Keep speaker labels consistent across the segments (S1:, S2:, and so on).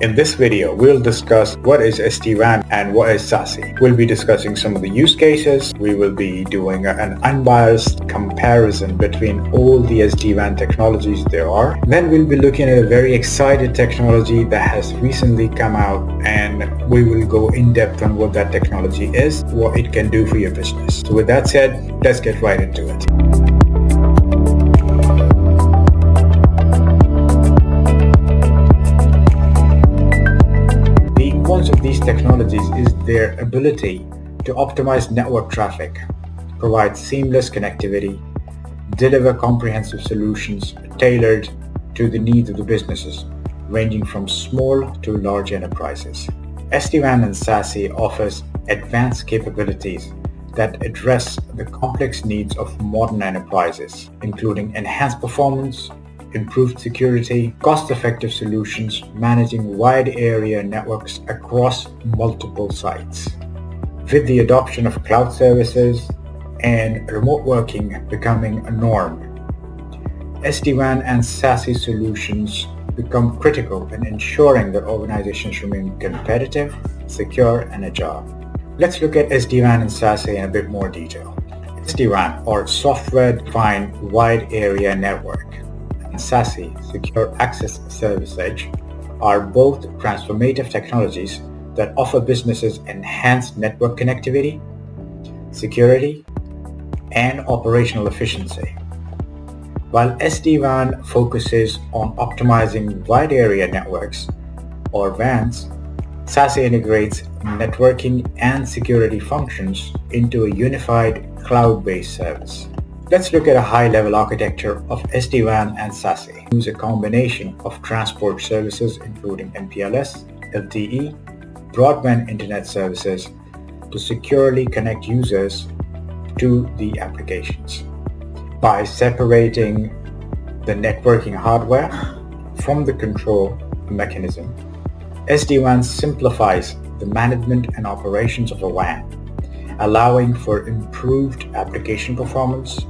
S1: In this video, we'll discuss what is SD-WAN and what is SASE. We'll be discussing some of the use cases. We will be doing an unbiased comparison between all the SD-WAN technologies there are. Then we'll be looking at a very exciting technology that has recently come out, and we will go in depth on what that technology is, what it can do for your business. So with that said, let's get right into it. Of these technologies is their ability to optimize network traffic, provide seamless connectivity, deliver comprehensive solutions tailored to the needs of the businesses, ranging from small to large enterprises. SD-WAN and SASE offers advanced capabilities that address the complex needs of modern enterprises, including enhanced performance, improved security, cost-effective solutions, managing wide area networks across multiple sites. With the adoption of cloud services and remote working becoming a norm, SD-WAN and SASE solutions become critical in ensuring that organizations remain competitive, secure, and agile. Let's look at SD-WAN and SASE in a bit more detail. SD-WAN, or Software-Defined Wide Area Network, SASE, Secure Access Service Edge, are both transformative technologies that offer businesses enhanced network connectivity, security, and operational efficiency. While SD-WAN focuses on optimizing wide area networks, or WANs, SASE integrates networking and security functions into a unified cloud-based service. Let's look at a high-level architecture of SD-WAN and SASE. Use a combination of transport services including MPLS, LTE, broadband internet services to securely connect users to the applications. By separating the networking hardware from the control mechanism, SD-WAN simplifies the management and operations of a WAN, allowing for improved application performance,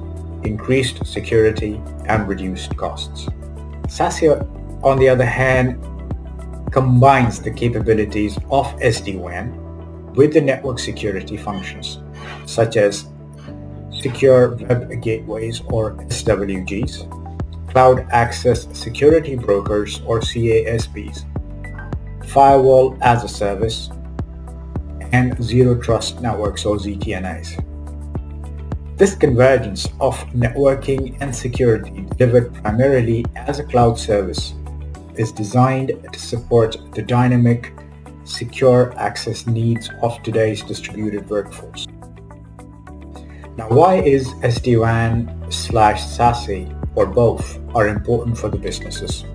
S1: increased security, and reduced costs. SASE, on the other hand, combines the capabilities of SD-WAN with the network security functions, such as secure web gateways or SWGs, cloud access security brokers or CASBs, firewall as a service, and zero trust networks or ZTNAs. This convergence of networking and security delivered primarily as a cloud service is designed to support the dynamic, secure access needs of today's distributed workforce. Now, why is SD-WAN/SASE, or both, are important for the businesses?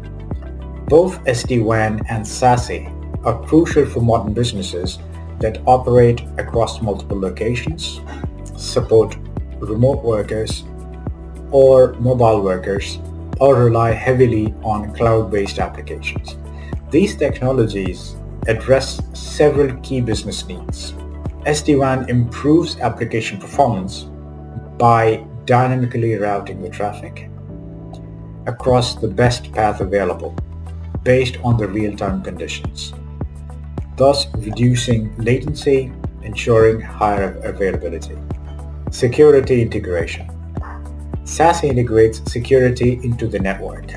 S1: Both SD-WAN and SASE are crucial for modern businesses that operate across multiple locations, support remote workers or mobile workers, or rely heavily on cloud-based applications. These technologies address several key business needs. SD-WAN improves application performance by dynamically routing the traffic across the best path available based on the real-time conditions, thus reducing latency, ensuring higher availability. Security integration. SASE integrates security into the network,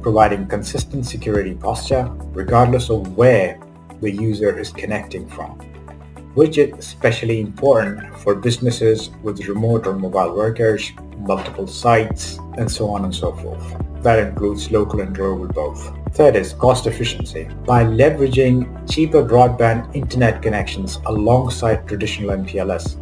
S1: providing consistent security posture regardless of where the user is connecting from, which is especially important for businesses with remote or mobile workers, multiple sites, and so on and so forth. That includes local and global both. Third is cost efficiency. By leveraging cheaper broadband internet connections alongside traditional MPLS,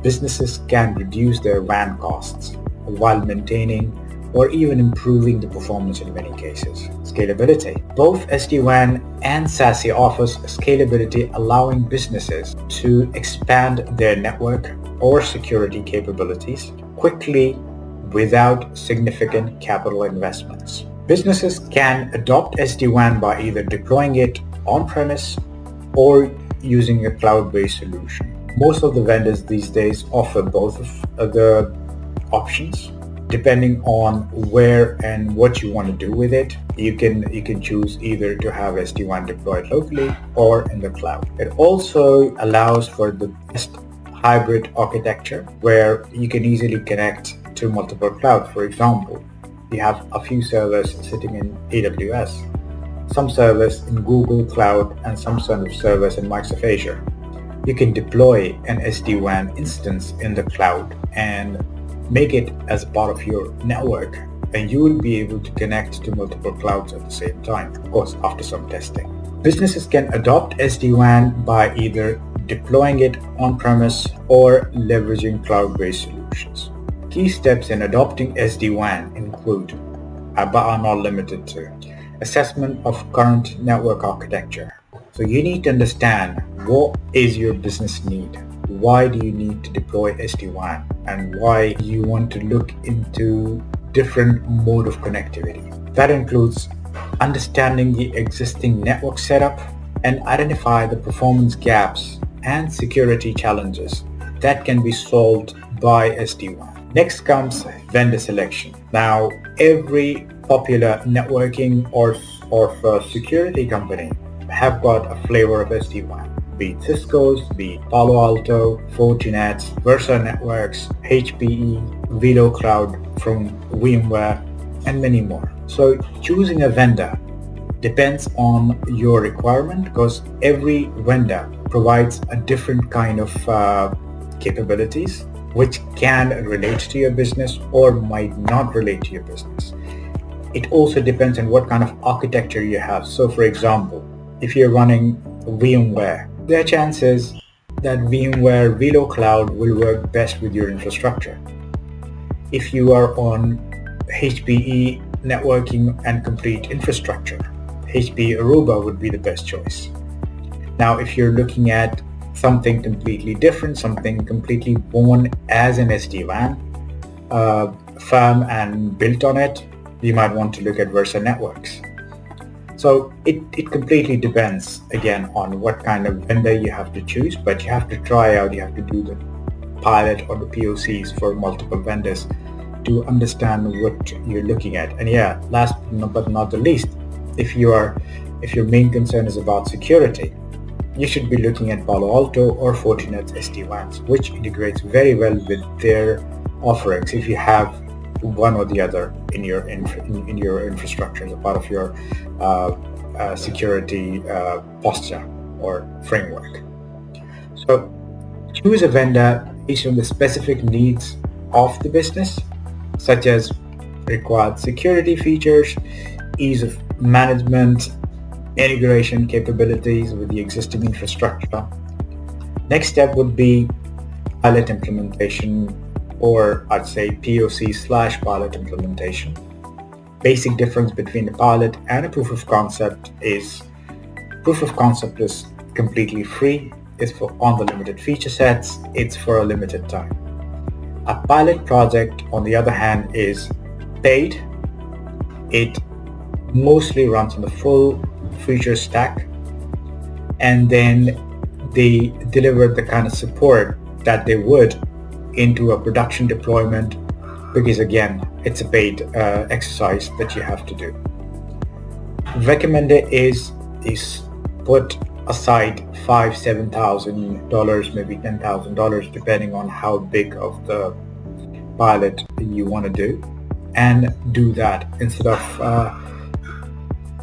S1: businesses can reduce their WAN costs while maintaining or even improving the performance in many cases. Scalability. Both SD-WAN and SASE offers scalability, allowing businesses to expand their network or security capabilities quickly without significant capital investments. Businesses can adopt SD-WAN by either deploying it on-premise or using a cloud-based solution. Most of the vendors these days offer both of the options, Depending on where and what you want to do with it, you can choose either to have SD-WAN deployed locally or in the cloud. It also allows for the best hybrid architecture where you can easily connect to multiple clouds. For example, you have a few servers sitting in AWS, some servers in Google Cloud, and some sort of servers in Microsoft Azure. You can deploy an SD-WAN instance in the cloud and make it as part of your network, and you will be able to connect to multiple clouds at the same time, of course after some testing. Businesses can adopt SD-WAN by either deploying it on-premise or leveraging cloud-based solutions. Key steps in adopting SD-WAN include, but are not limited to, assessment of current network architecture. So you need to understand what is your business need. Why do you need to deploy SD-WAN, and why you want to look into different mode of connectivity. That includes understanding the existing network setup and identify the performance gaps and security challenges that can be solved by SD-WAN. Next comes vendor selection. Now, every popular networking or security company have got a flavor of SD-WAN, be it Cisco's, be it Palo Alto, Fortinet's, Versa Networks, HPE, VeloCloud from VMware, and many more. So choosing a vendor depends on your requirement, because every vendor provides a different kind of capabilities which can relate to your business or might not relate to your business. It also depends on what kind of architecture you have. So for example, if you're running VMware, there are chances that VMware VeloCloud will work best with your infrastructure. If you are on HPE networking and complete infrastructure, HPE Aruba would be the best choice. Now, if you're looking at something completely different, something completely born as an SD-WAN firm and built on it, you might want to look at Versa Networks. So it completely depends, again, on what kind of vendor you have to choose, but you have to try out, you have to do the pilot or the POCs for multiple vendors to understand what you're looking at. And yeah, last but not the least, if your main concern is about security, you should be looking at Palo Alto or Fortinet's SD-WANs, which integrates very well with their offerings if you have one or the other in your infrastructure as a part of your security posture or framework. So choose a vendor based on the specific needs of the business, such as required security features, ease of management, integration capabilities with the existing infrastructure. Next step would be pilot implementation, or I'd say POC/pilot implementation. Basic difference between a pilot and a proof of concept is completely free, it's for on the limited feature sets, it's for a limited time. A pilot project, on the other hand, is paid. It mostly runs on the full feature stack, and then they deliver the kind of support that they would into a production deployment, because again, it's a paid exercise that you have to do. Recommended is put aside $5,000-$7,000, maybe $10,000, depending on how big of the pilot you want to do, and do that instead of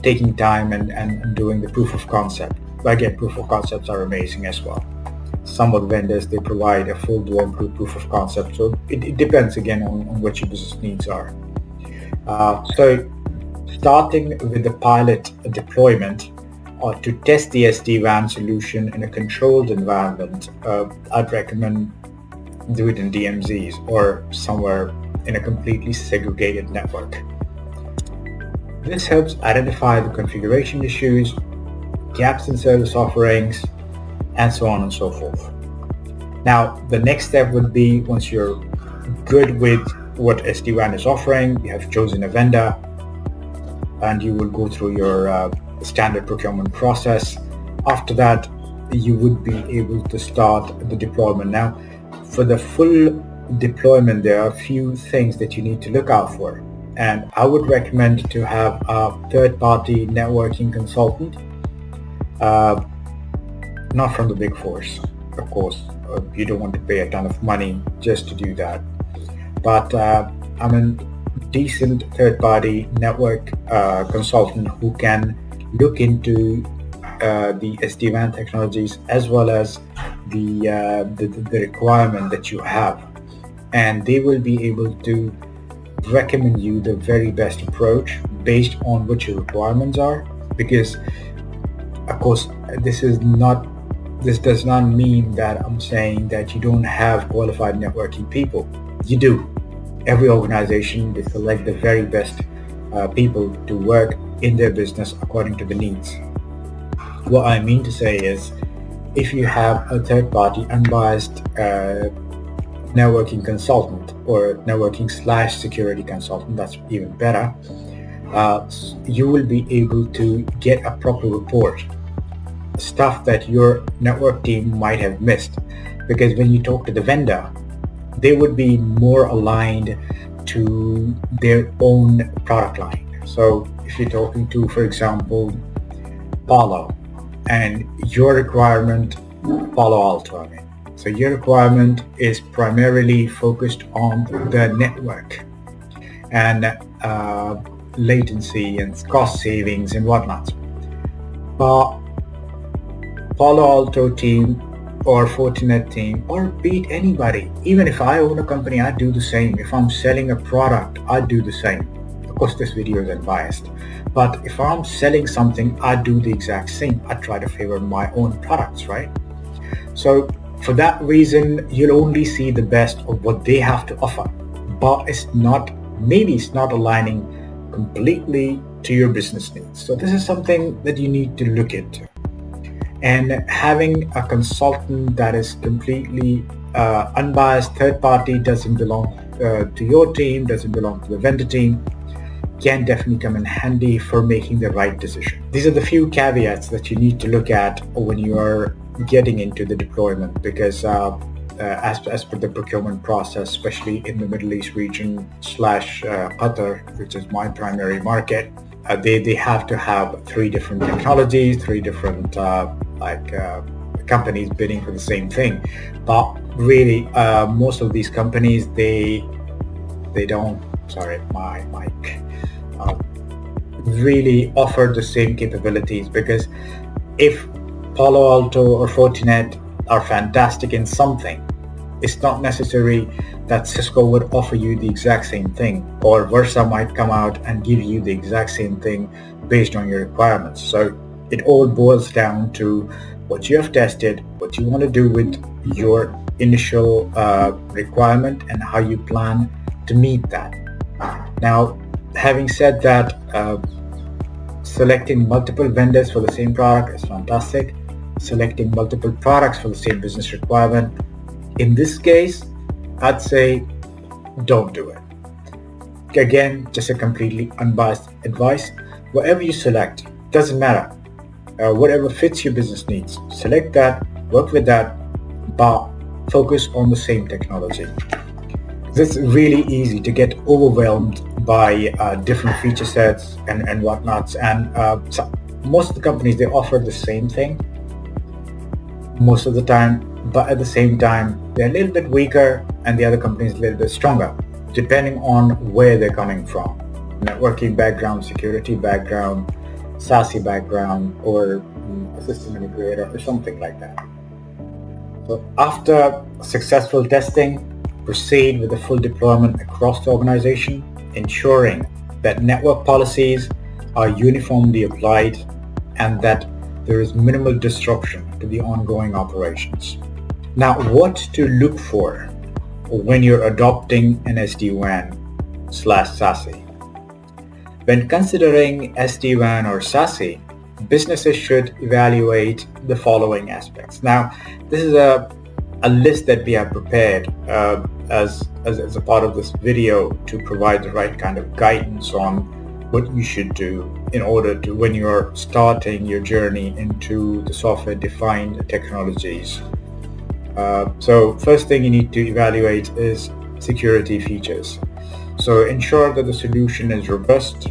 S1: taking time and doing the proof of concept. But again, proof of concepts are amazing as well. Some of the vendors, they provide a full-blown proof of concept, so it depends again on what your business needs are. So starting with the pilot deployment, or to test the SD-WAN solution in a controlled environment, I'd recommend do it in DMZs or somewhere in a completely segregated network. This helps identify the configuration issues, gaps in service offerings, and so on and so forth. Now, the next step would be, once you're good with what SD-WAN is offering, you have chosen a vendor, and you will go through your standard procurement process. After that, you would be able to start the deployment. Now, for the full deployment, there are a few things that you need to look out for. And I would recommend to have a third-party networking consultant, not from the big fours, of course. You don't want to pay a ton of money just to do that. But decent third-party network consultant who can look into the SD-WAN technologies as well as the requirement that you have, and they will be able to recommend you the very best approach based on what your requirements are. Because of course this does not mean that I'm saying that you don't have qualified networking people. You do. Every organization, they select the very best people to work in their business according to the needs. What I mean to say is, if you have a third-party unbiased networking consultant or networking/security consultant, that's even better, you will be able to get a proper report, stuff that your network team might have missed. Because when you talk to the vendor, they would be more aligned to their own product line. So if you're talking to, for example, Palo, and your requirement, Palo Alto, so your requirement is primarily focused on the network and latency and cost savings and whatnot. But Palo Alto team or Fortinet team, or beat anybody, even if I own a company, I do the same. If I'm selling a product, I do the same. Of course, this video is unbiased, but if I'm selling something, I do the exact same. I try to favor my own products, right? So for that reason, you'll only see the best of what they have to offer, but maybe it's not aligning completely to your business needs. So this is something that you need to look into. And having a consultant that is completely unbiased, third party, doesn't belong to your team, doesn't belong to the vendor team, can definitely come in handy for making the right decision. These are the few caveats that you need to look at when you are getting into the deployment, because as per the procurement process, especially in the Middle East region / Qatar, which is my primary market, they have to have 3 different technologies, 3 different companies bidding for the same thing. But really, most of these companies, they don't, sorry, my mic, really offer the same capabilities. Because if Palo Alto or Fortinet are fantastic in something, it's not necessary that Cisco would offer you the exact same thing, or Versa might come out and give you the exact same thing based on your requirements. So it all boils down to what you have tested, what you want to do with your initial requirement, and how you plan to meet that. Now, having said that, selecting multiple vendors for the same product is fantastic. Selecting multiple products for the same business requirement, in this case, I'd say don't do it. Again, just a completely unbiased advice. Whatever you select, doesn't matter. Whatever fits your business needs, select that, work with that, but focus on the same technology. It's really easy to get overwhelmed by different feature sets and whatnots. And so most of the companies, they offer the same thing most of the time, but at the same time, they're a little bit weaker and the other companies a little bit stronger, depending on where they're coming from. Networking background, security background, SASE background, or a system integrator or something like that. So after successful testing, proceed with the full deployment across the organization, ensuring that network policies are uniformly applied and that there is minimal disruption to the ongoing operations. Now, what to look for when you're adopting an SD-WAN/SASE? When considering SD-WAN or SASE, businesses should evaluate the following aspects. Now, this is a list that we have prepared as a part of this video to provide the right kind of guidance on what you should do in order to, when you're starting your journey into the software-defined technologies. So first thing you need to evaluate is security features. So ensure that the solution is robust,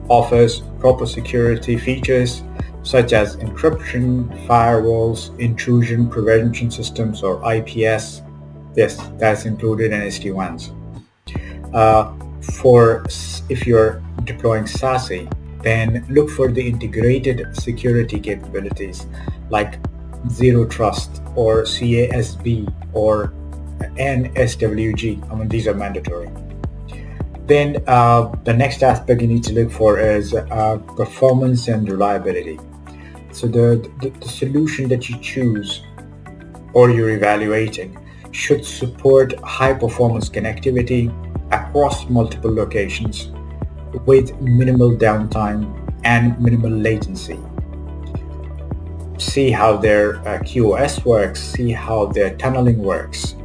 S1: offers proper security features such as encryption, firewalls, intrusion prevention systems or IPS. Yes, that's included in SD-WANs. If you're deploying SASE, then look for the integrated security capabilities like Zero Trust or CASB or NSWG. I mean, these are mandatory. Then the next aspect you need to look for is performance and reliability. So the solution that you choose or you're evaluating should support high performance connectivity across multiple locations with minimal downtime and minimal latency. See how their QoS works, see how their tunneling works.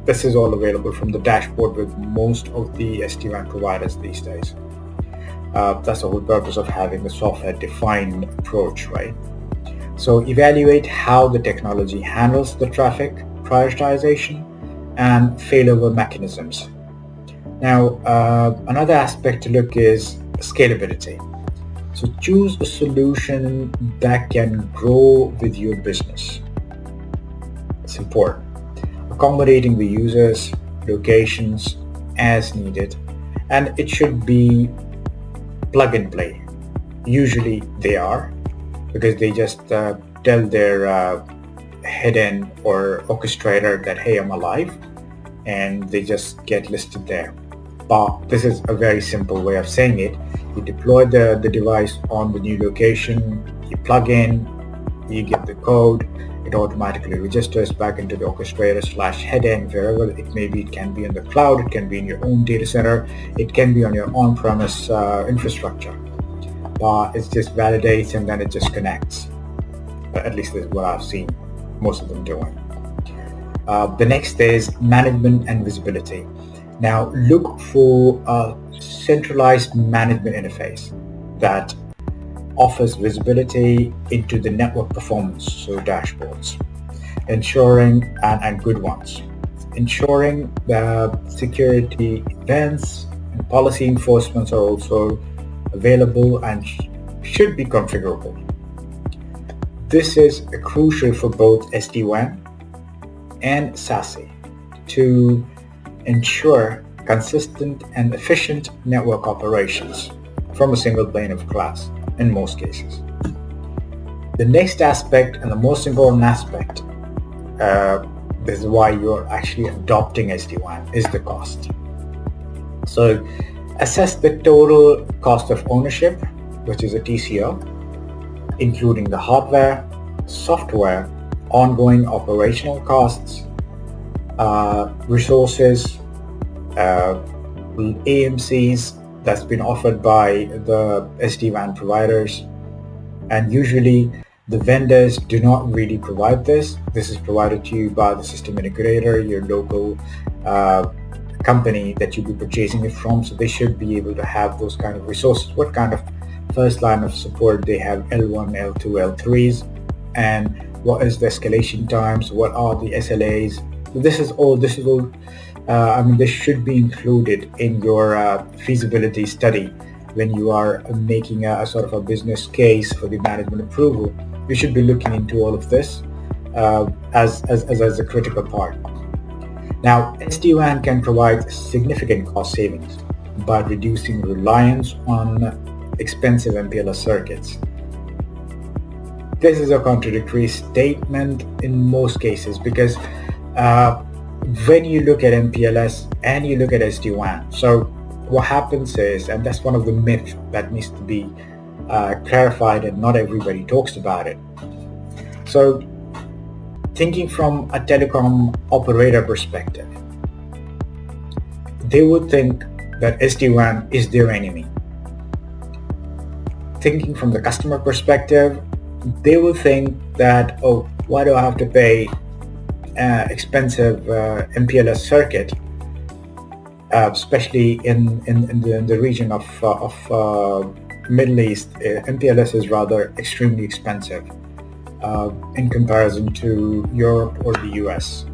S1: This is all available from the dashboard with most of the SD-WAN providers these days. That's the whole purpose of having a software-defined approach, right? So evaluate how the technology handles the traffic prioritization and failover mechanisms. Now, another aspect to look is scalability. So choose a solution that can grow with your business. It's important. Accommodating the users, locations as needed, and it should be plug and play. Usually they are, because they just tell their head end or orchestrator that, hey, I'm alive, and they just get listed there. But this is a very simple way of saying it. You deploy the device on the new location, you plug in, you get the code, it automatically registers back into the orchestrator / head end, wherever it may be. It can be in the cloud, it can be in your own data center, it can be on your on-premise infrastructure. But it just validates and then it just connects. At least this is what I've seen most of them doing. The next is management and visibility. Now look for a centralized management interface that offers visibility into the network performance, so dashboards, ensuring and good ones, ensuring that security events and policy enforcements are also available and should be configurable. This is crucial for both SD-WAN and SASE to ensure consistent and efficient network operations from a single plane of glass in most cases. The next aspect and the most important aspect, this is why you're actually adopting SD-WAN, is the cost. So assess the total cost of ownership, which is a TCO, including the hardware, software, ongoing operational costs, resources, AMCs that's been offered by the SD-WAN providers, and usually the vendors do not really provide this. This is provided to you by the system integrator, your local company that you'll be purchasing it from, so they should be able to have those kind of resources. What kind of first line of support they have, L1, L2, L3s, and what is the escalation times, what are the SLAs. This is all this should be included in your feasibility study when you are making a sort of a business case for the management approval. You should be looking into all of this as a critical part. Now, SD-WAN can provide significant cost savings by reducing reliance on expensive MPLS circuits. This is a contradictory statement in most cases, because when you look at MPLS and you look at SD-WAN, so what happens is, and that's one of the myths that needs to be clarified, and not everybody talks about it. So thinking from a telecom operator perspective, they would think that SD-WAN is their enemy. Thinking from the customer perspective, they will think that, oh, why do I have to pay expensive MPLS circuit, especially in the region of Middle East. MPLS is rather extremely expensive in comparison to Europe or the US.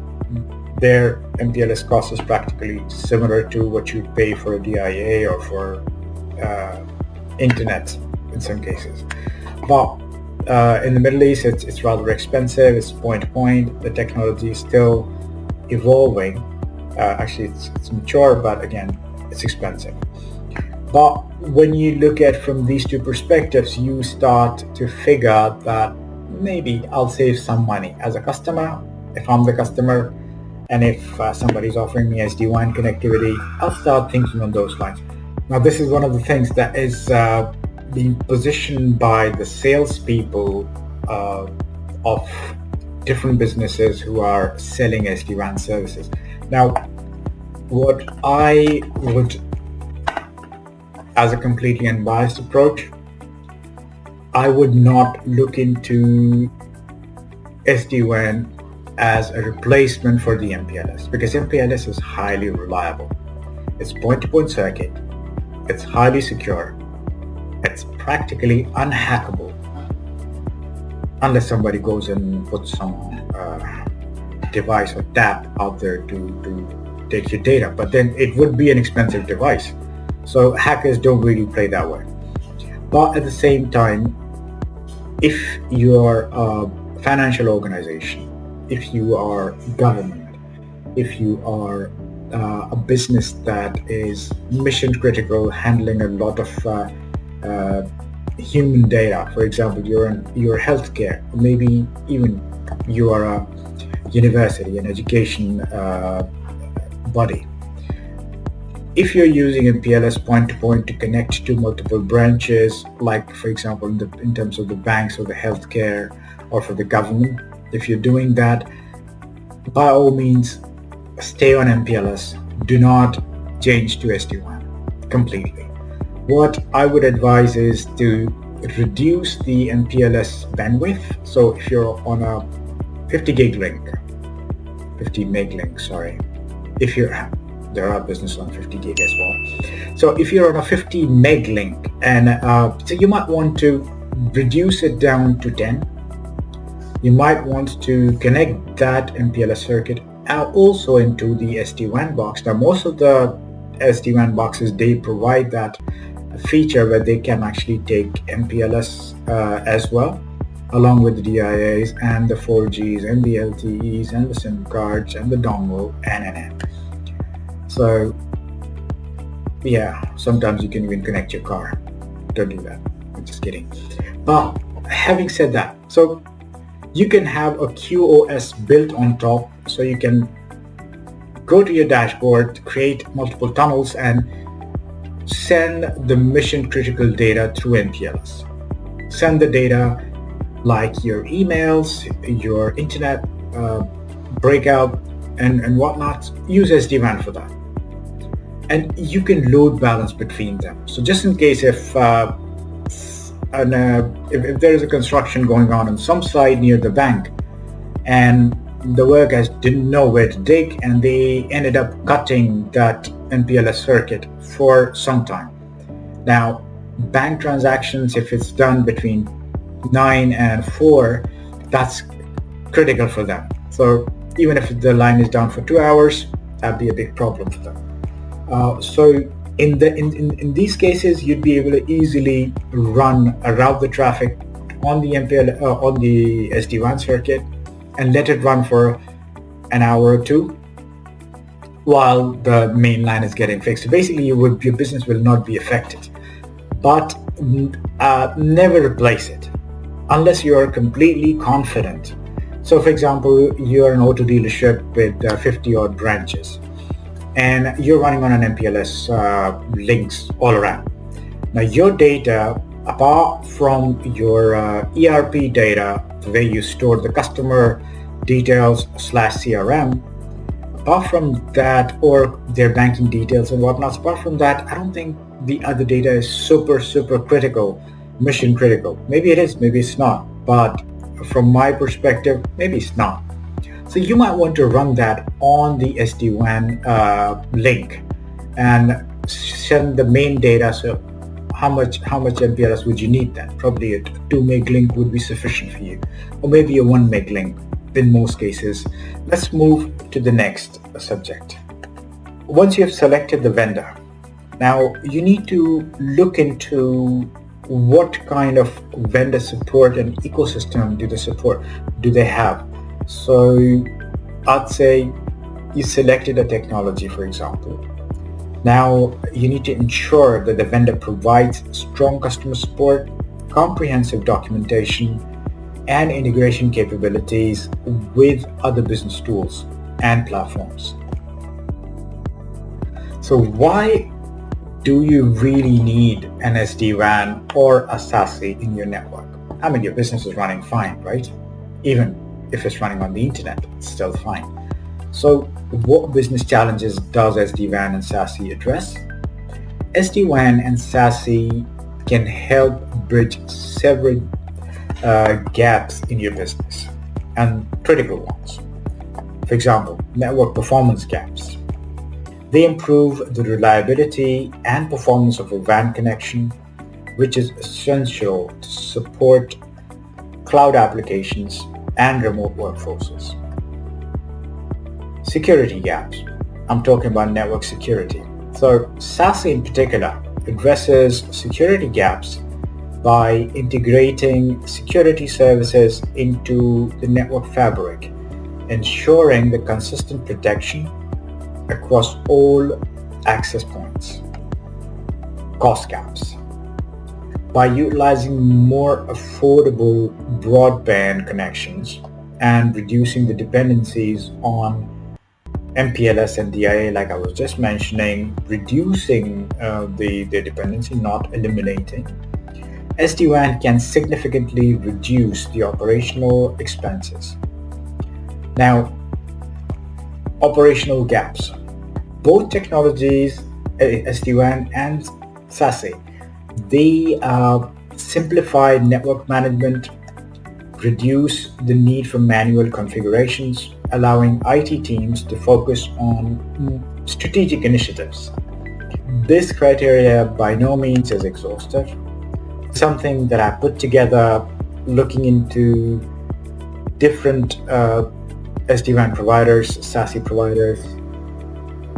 S1: their MPLS cost is practically similar to what you pay for a DIA or for internet in some cases. But in the Middle East, it's rather expensive. It's point-to-point. The technology is still evolving. Actually, it's mature, but again, it's expensive. But when you look at from these two perspectives, you start to figure out that maybe I'll save some money as a customer. If I'm the customer, and if somebody's offering me SD-WAN connectivity, I'll start thinking on those lines. Now, this is one of the things that is being positioned by the salespeople of different businesses who are selling SD-WAN services. Now, what I would, as a completely unbiased approach, I would not look into SD-WAN as a replacement for the MPLS, because MPLS is highly reliable. It's point-to-point circuit. It's highly secure. It's practically unhackable unless somebody goes and puts some device or tap out there to take your data. But then it would be an expensive device. So hackers don't really play that way. But at the same time, if you're a financial organization, if you are government, if you are a business that is mission critical, handling a lot of human data, for example, you're in your healthcare, maybe even you are a university, an education body. If you're using MPLS point-to-point to connect to multiple branches, like for example in terms of the banks or the healthcare or for the government, if you're doing that, by all means, stay on MPLS. Do not change to SD-WAN completely. What I would advise is to reduce the MPLS bandwidth. So if you're on a 50 meg link, if you're, there are businesses on 50 gig as well. So if you're on a 50 meg link, and so you might want to reduce it down to 10. You might want to connect that MPLS circuit also into the SD-WAN box. Now, most of the SD-WAN boxes, they provide that feature where they can actually take MPLS as well, along with the DIAs and the 4Gs and the LTEs and the SIM cards and the dongle and. So yeah, sometimes you can even connect your car. Don't do that. I'm just kidding. But having said that, so you can have a QoS built on top, so you can go to your dashboard, create multiple tunnels, and send the mission critical data through MPLS. Send the data like your emails, your internet breakout, and whatnot. Use SD-WAN for that. And you can load balance between them. So just in case if there is a construction going on some site near the bank, and the workers didn't know where to dig, and they ended up cutting that MPLS circuit for some time. Now, bank transactions, if it's done between 9 and 4, that's critical for them. So even if the line is down for 2 hours, that'd be a big problem for them. So in these cases, you'd be able to easily route the traffic on the on the SD-WAN circuit and let it run for an hour or two while the main line is getting fixed. So basically, your business will not be affected, but never replace it unless you are completely confident. So, for example, you're an auto dealership with 50 odd branches, and you're running on an MPLS links all around. Now, your data, apart from your ERP data, where you store the customer details / CRM, apart from that, or their banking details and whatnot, apart from that, I don't think the other data is super critical, mission critical. Maybe it is, maybe it's not, but from my perspective, maybe it's not. So you might want to run that on the SD-WAN link and send the main data. So how much MPLS would you need then? Probably a 2 meg link would be sufficient for you, or maybe a 1 meg link in most cases. Let's move to the next subject. Once you have selected the vendor, now you need to look into what kind of vendor support and ecosystem do they have. So I'd say you selected a technology, for example. Now you need to ensure that the vendor provides strong customer support, comprehensive documentation, and integration capabilities with other business tools and platforms. So why do you really need an SD-WAN or a SASE in your network? I mean, your business is running fine, right? Even if it's running on the internet, it's still fine. So what business challenges does SD-WAN and SASE address? SD-WAN and SASE can help bridge several gaps in your business, and critical ones. For example, network performance gaps. They improve the reliability and performance of a WAN connection, which is essential to support cloud applications and remote workforces. Security gaps. I'm talking about network security. So SASE in particular addresses security gaps by integrating security services into the network fabric, ensuring the consistent protection across all access points. Cost gaps. By utilizing more affordable broadband connections and reducing the dependencies on MPLS and DIA, like I was just mentioning, reducing the dependency, not eliminating, SD-WAN can significantly reduce the operational expenses. Now, operational gaps. Both technologies, SD-WAN and SASE, they simplify network management, reduce the need for manual configurations, allowing IT teams to focus on strategic initiatives. This criteria by no means is exhaustive. Something that I put together looking into different SD-WAN providers, SASE providers,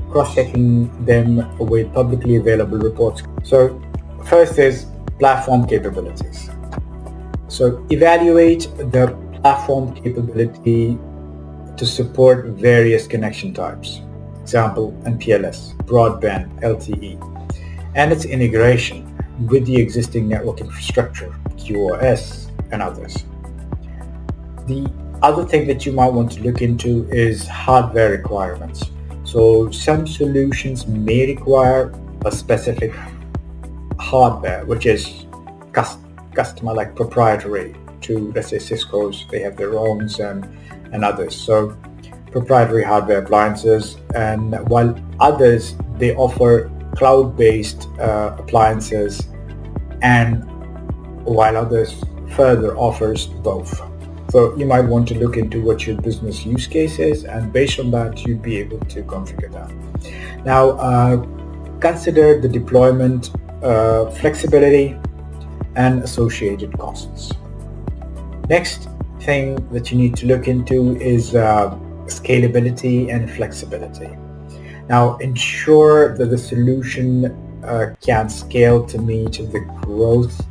S1: cross-checking them with publicly available reports. So first is platform capabilities. So evaluate the platform capability to support various connection types. Example, MPLS, broadband, LTE, and its integration with the existing network infrastructure, QoS, and others. The other thing that you might want to look into is hardware requirements. So some solutions may require a specific hardware, which is customer, like proprietary to, let's say, Cisco's, they have their own, and others. So proprietary hardware appliances, and while others, they offer cloud-based appliances, and while others further offers both. So you might want to look into what your business use case is, and based on that, you'd be able to configure that. Now, consider the deployment flexibility and associated costs. Next thing that you need to look into is scalability and flexibility. Now, ensure that the solution can scale to meet the growth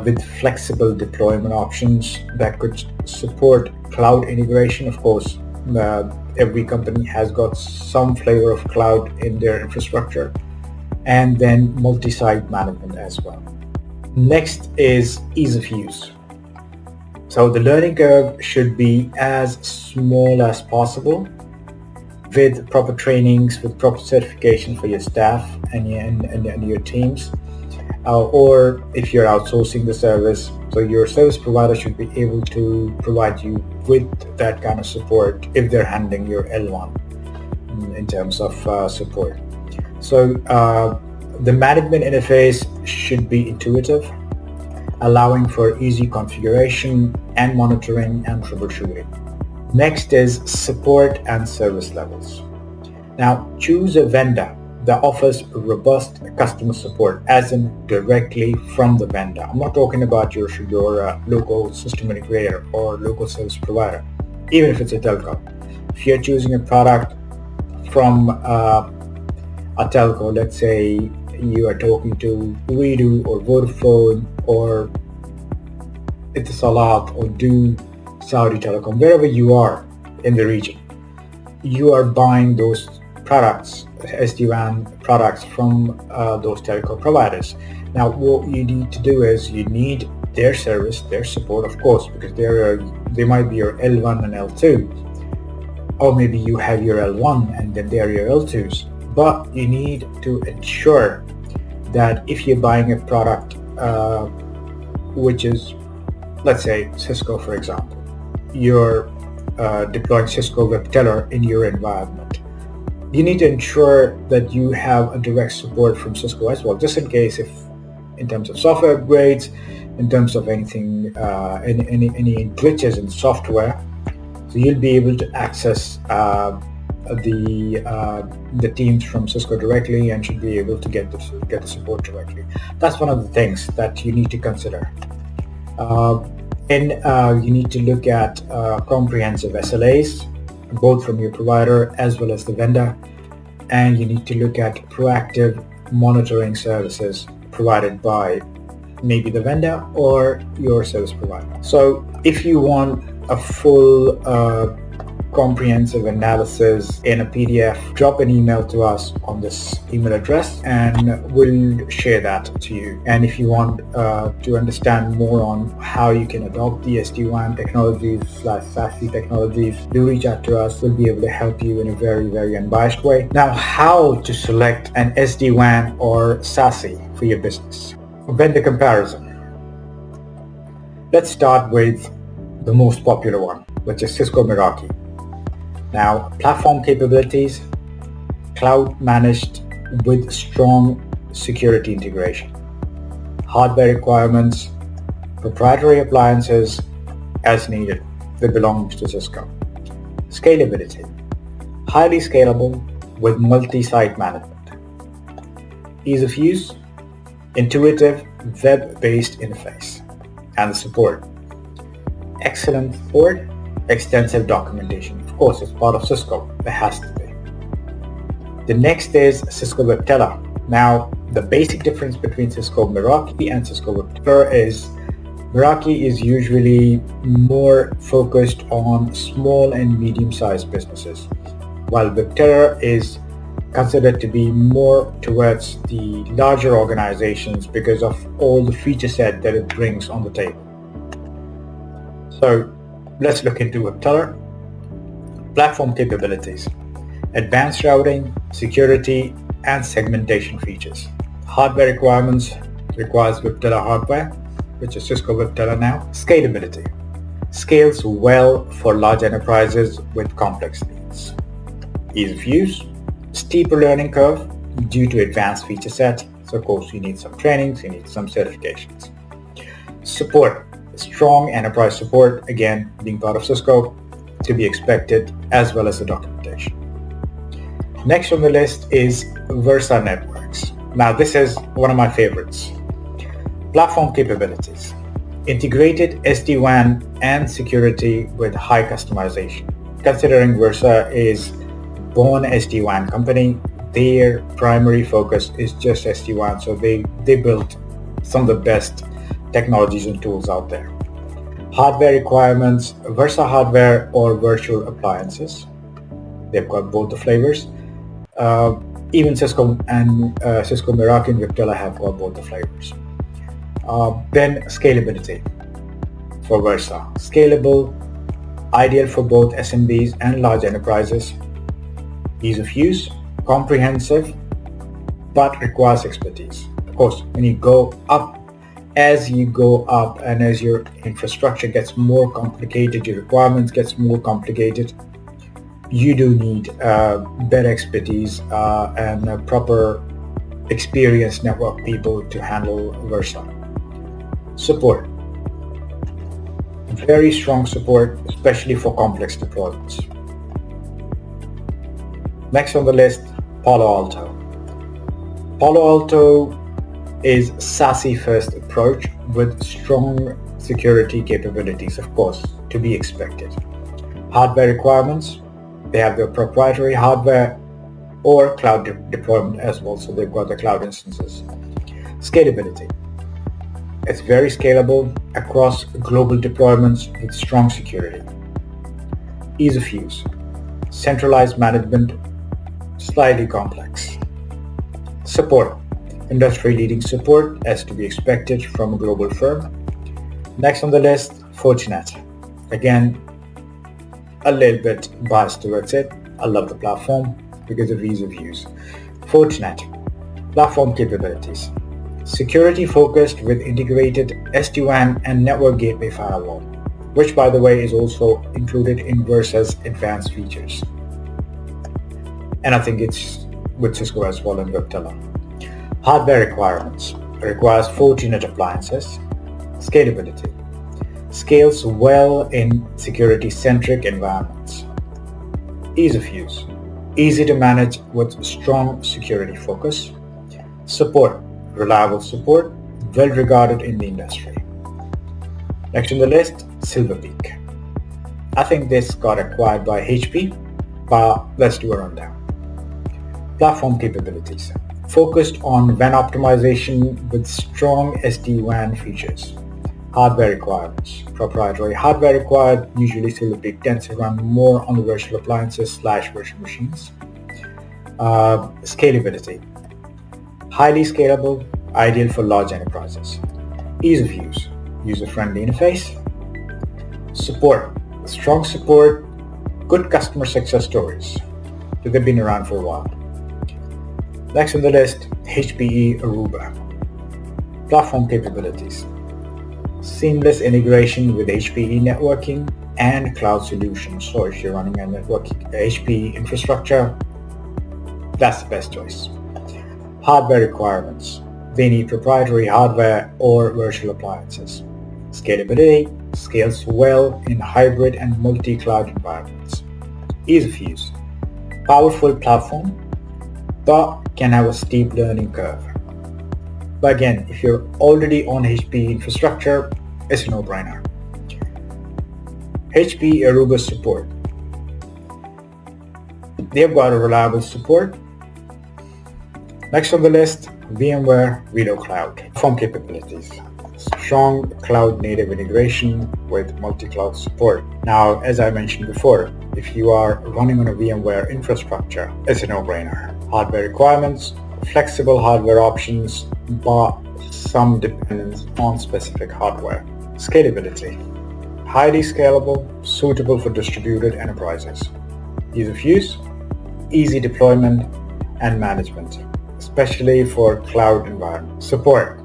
S1: with flexible deployment options that could support cloud integration. Of course, every company has got some flavor of cloud in their infrastructure, and then multi-site management as well. Next is ease of use. So the learning curve should be as small as possible, with proper trainings, with proper certification for your staff and your teams. Or if you're outsourcing the service, so your service provider should be able to provide you with that kind of support if they're handling your L1 in terms of support. So the management interface should be intuitive, allowing for easy configuration and monitoring and troubleshooting. Next is support and service levels. Now, choose a vendor that offers robust customer support, as in directly from the vendor. I'm not talking about your local system integrator or local service provider, even if it's a telco. If you're choosing a product from a telco, let's say you are talking to Redo or Vodafone or Etisalat or Do Saudi Telecom, wherever you are in the region, you are buying those products, SD-WAN products from those telco providers. Now, what you need to do is you need their service, their support, of course, because they might be your L1 and L2, or maybe you have your L1 and then they are your L2s. But you need to ensure that if you're buying a product which is, let's say, Cisco, for example, you're deploying Cisco WebTeller in your environment, you need to ensure that you have a direct support from Cisco as well, just in case, if in terms of software upgrades, in terms of anything, any glitches in software, so you'll be able to access the teams from Cisco directly and should be able to get the support directly. That's one of the things that you need to consider. Then you need to look at comprehensive SLAs, both from your provider as well as the vendor, and you need to look at proactive monitoring services provided by maybe the vendor or your service provider. So if you want a full comprehensive analysis in a PDF, drop an email to us on this email address and we'll share that to you. And if you want to understand more on how you can adopt the SD-WAN technologies / SASE technologies, do reach out to us. We'll be able to help you in a very, very unbiased way. Now, how to select an SD-WAN or SASE for your business? Vendor comparison. Let's start with the most popular one, which is Cisco Meraki. Now, platform capabilities, cloud managed with strong security integration. Hardware requirements, proprietary appliances as needed. They belong to Cisco. Scalability, highly scalable with multi-site management. Ease of use, intuitive web-based interface. And support, excellent support, extensive documentation. Of course, it's part of Cisco. It has to be. The next is Cisco WebTeller. Now, the basic difference between Cisco Meraki and Cisco WebTeller is Meraki is usually more focused on small and medium-sized businesses, while WebTeller is considered to be more towards the larger organizations because of all the feature set that it brings on the table. So let's look into WebTeller. Platform capabilities, advanced routing, security, and segmentation features. Hardware requirements requires WebTeller hardware, which is Cisco WebTeller now. Scalability, scales well for large enterprises with complex needs. Ease of use, steeper learning curve due to advanced feature set. So of course you need some trainings, you need some certifications. Support, strong enterprise support, again being part of Cisco, to be expected, as well as the documentation. Next on the list is Versa Networks. Now this is one of my favorites. Platform capabilities, integrated SD-WAN and security with high customization. Considering Versa is born SD-WAN company, their primary focus is just SD-WAN, so they built some of the best technologies and tools out there. Hardware requirements, Versa hardware or virtual appliances. They've got both the flavors. Even Cisco and Cisco Meraki and WebTeller have got both the flavors. Then scalability for Versa. Scalable, ideal for both SMBs and large enterprises. Ease of use, comprehensive, but requires expertise. Of course, when you go up, as you go up and as your infrastructure gets more complicated, your requirements gets more complicated, you do need better expertise and proper experienced network people to handle Versa. Support, very strong support, especially for complex deployments. Next on the list, Palo Alto. Palo Alto is SASE first approach with strong security capabilities, of course, to be expected. Hardware requirements, they have their proprietary hardware or cloud deployment as well, so they've got the cloud instances. Scalability, it's very scalable across global deployments with strong security. Ease of use, centralized management, slightly complex. Support, industry-leading support as to be expected from a global firm. Next on the list, Fortinet. Again, a little bit biased towards it. I love the platform because of ease of use. Fortinet, platform capabilities. Security focused with integrated SD-WAN and network gateway firewall, which by the way is also included in Versa's advanced features. And I think it's with Cisco as well and Viptela. Hardware requirements, requires Fortinet appliances. Scalability, scales well in security-centric environments. Ease of use, easy to manage with strong security focus. Support, reliable support, well regarded in the industry. Next on the list, Silver Peak. I think this got acquired by HP, but let's do a rundown. Platform capabilities, focused on WAN optimization with strong SD-WAN features. Hardware requirements, proprietary hardware required, usually Silver Peak tends to run more on the virtual appliances / virtual machines. Scalability, highly scalable, ideal for large enterprises. Ease of use, user-friendly interface. Support, strong support, good customer success stories. They've been around for a while. Next on the list, HPE Aruba. Platform capabilities, seamless integration with HPE networking and cloud solutions. So if you're running a HPE infrastructure, that's the best choice. Hardware requirements, they need proprietary hardware or virtual appliances. Scalability, scales well in hybrid and multi-cloud environments. Ease of use, powerful platform, but can have a steep learning curve. But again, if you're already on HPE infrastructure, it's a no-brainer. HPE Aruba support, they've got a reliable support. Next on the list, VMware Velo Cloud. Platform capabilities, strong cloud native integration with multi-cloud support. Now, as I mentioned before, if you are running on a VMware infrastructure, it's a no-brainer. Hardware requirements, flexible hardware options, but some dependence on specific hardware. Scalability, highly scalable, suitable for distributed enterprises. Ease of use, easy deployment and management, especially for cloud environments. Support,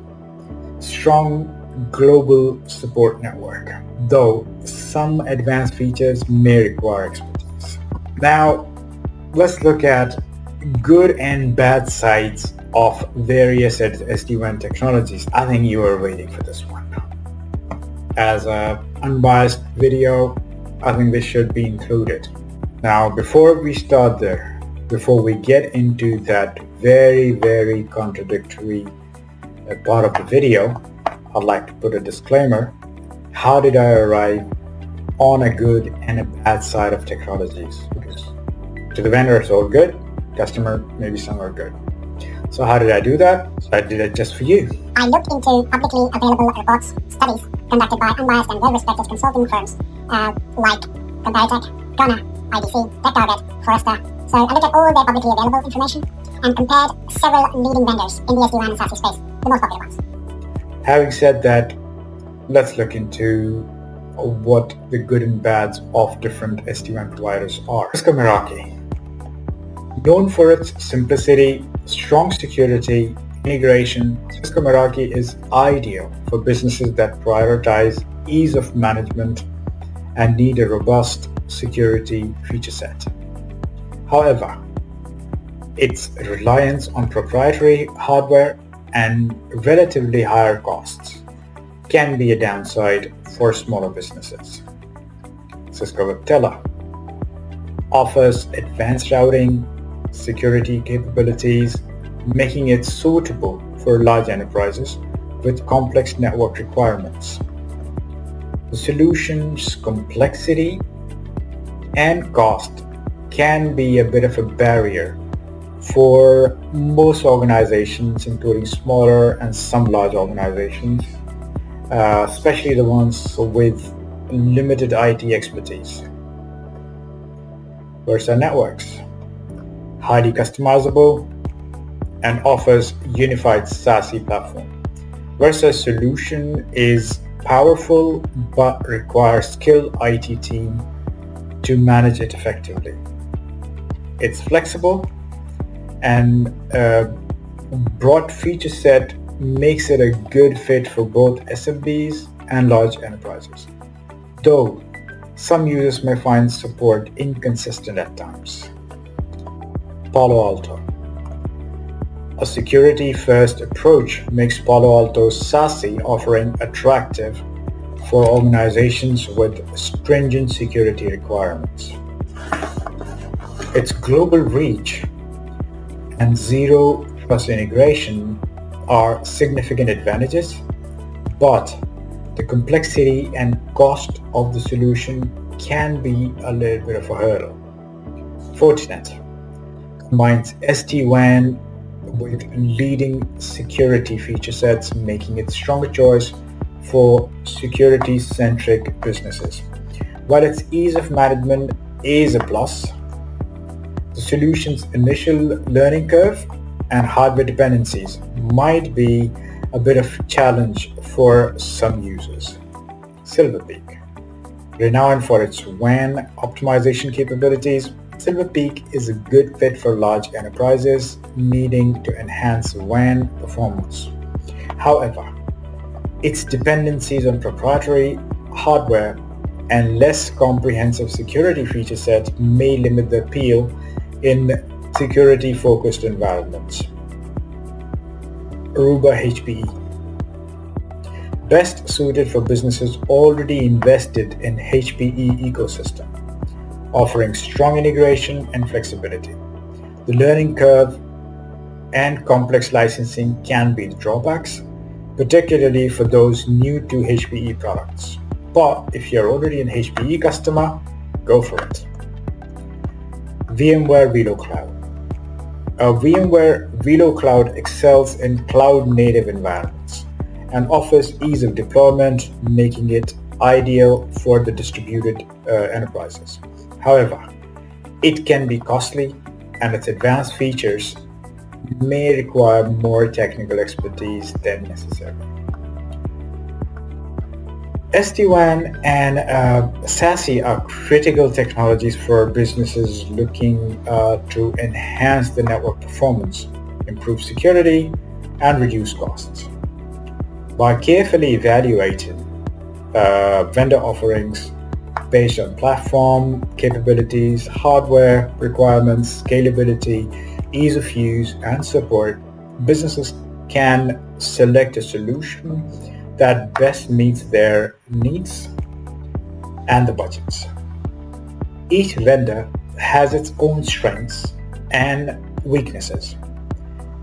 S1: strong global support network, though some advanced features may require expertise. Now, let's look at good and bad sides of various SD-WAN technologies. I think you were waiting for this one. As an unbiased video, I think this should be included. Now, before we start there, before we get into that very contradictory part of the video, I'd like to put a disclaimer. How did I arrive on a good and a bad side of technologies? Because to the vendor it's all good, customer maybe some are good. So how did I do that? So I did it just for you.
S2: I looked into publicly available reports, studies conducted by unbiased and well-respected consulting firms like Comparitech, Ghana, IDC, TechTarget, Forrester. So I looked at all their publicly available information and compared several leading vendors in the SD-WAN and SASE space, the most popular ones.
S1: Having said that, let's look into what the good and bads of different SD-WAN providers are. Cisco Meraki, known for its simplicity, strong security, integration, Cisco Meraki is ideal for businesses that prioritize ease of management and need a robust security feature set. However, its reliance on proprietary hardware and relatively higher costs can be a downside for smaller businesses. Cisco Viptela offers advanced routing, security capabilities, making it suitable for large enterprises with complex network requirements. The solution's complexity and cost can be a bit of a barrier for most organizations, including smaller and some large organizations, especially the ones with limited IT expertise. Versa Networks, highly customizable and offers unified SASE platform. Versa's solution is powerful but requires skilled IT team to manage it effectively. It's flexible and broad feature set makes it a good fit for both SMBs and large enterprises, though some users may find support inconsistent at times. Palo Alto. A security-first approach makes Palo Alto's SASE offering attractive for organizations with stringent security requirements. Its global reach and zero trust integration are significant advantages, but the complexity and cost of the solution can be a little bit of a hurdle. Fortinet combines SD-WAN with leading security feature sets, making it a stronger choice for security-centric businesses. While its ease of management is a plus, the solution's initial learning curve and hardware dependencies might be a bit of a challenge for some users. Silver Peak. Renowned for its WAN optimization capabilities, Silver Peak is a good fit for large enterprises needing to enhance WAN performance. However, its dependencies on proprietary hardware and less comprehensive security feature set may limit the appeal in security-focused environments. Aruba HPE. Best suited for businesses already invested in HPE ecosystem, offering strong integration and flexibility. The learning curve and complex licensing can be the drawbacks, particularly for those new to HPE products. But if you're already an HPE customer, go for it. VMware VeloCloud. VMware VeloCloud excels in cloud-native environments and offers ease of deployment, making it ideal for the distributed enterprises. However, it can be costly and its advanced features may require more technical expertise than necessary. SD-WAN and SASE are critical technologies for businesses looking to enhance the network performance, improve security, and reduce costs. By carefully evaluating vendor offerings based on platform capabilities, hardware requirements, scalability, ease of use, and support, businesses can select a solution that best meets their needs and the budgets. Each vendor has its own strengths and weaknesses,